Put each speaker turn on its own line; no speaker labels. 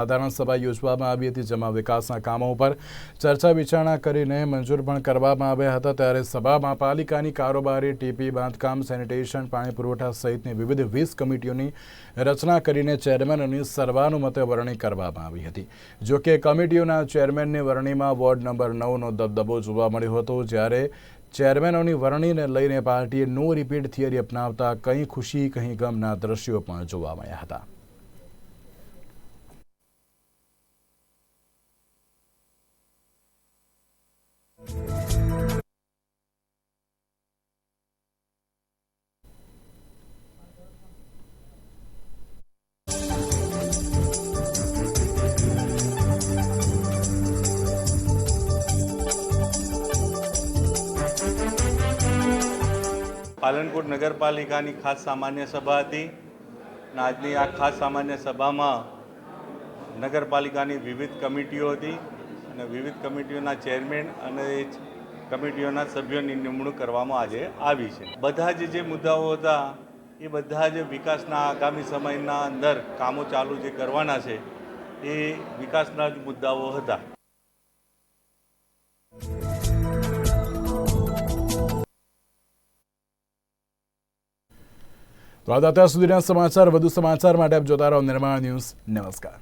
સાધારણ સભા યોજવામાં આવી હતી, જેમાં વિકાસના કામો પર ચર્ચા વિચારણા કરીને મંજૂર પણ કરવામાં આવ્યા હતા। ત્યારે સભામાં પાલિકાની કારોબારી, ટીપી, બાંધકામ, સેનિટેશન, પાણી પુરવઠા સહિતની વિવિધ 20 કમિટીઓની રચના કરીને ચેરમેનોની સર્વાનુમતે વરણી કરવામાં આવી હતી। જોકે કમિટીઓના ચેરમેનની વરણીમાં વોર્ડ નંબર 9નો દબદબો જોવા મળ્યો હતો, જ્યારે ચેરમેનોની વરણીને લઈને પાર્ટીએ નો રિપીટ થિયરી અપનાવતા કંઈ ખુશી કંઈ ગમના દ્રશ્યો પણ જોવા મળ્યા હતા।
પાલનપુર નગરપાલિકાની ખાસ સામાન્ય સભા હતી અને આજની આ ખાસ સામાન્ય સભામાં નગરપાલિકાની વિવિધ કમિટીઓ હતી અને વિવિધ કમિટીઓના ચેરમેન અને કમિટીઓના સભ્યોની નિમણૂક કરવામાં આજે આવી છે। બધા જે મુદ્દાઓ હતા એ બધા જ વિકાસના આગામી સમયના અંદર કામો ચાલુ જે કરવાના છે એ વિકાસના જ મુદ્દાઓ હતા।
તો અત્યાર સુધીના સમાચાર, વધુ સમાચાર માટે આપ જોતા રહો નિર્માણ ન્યૂઝ। નમસ્કાર।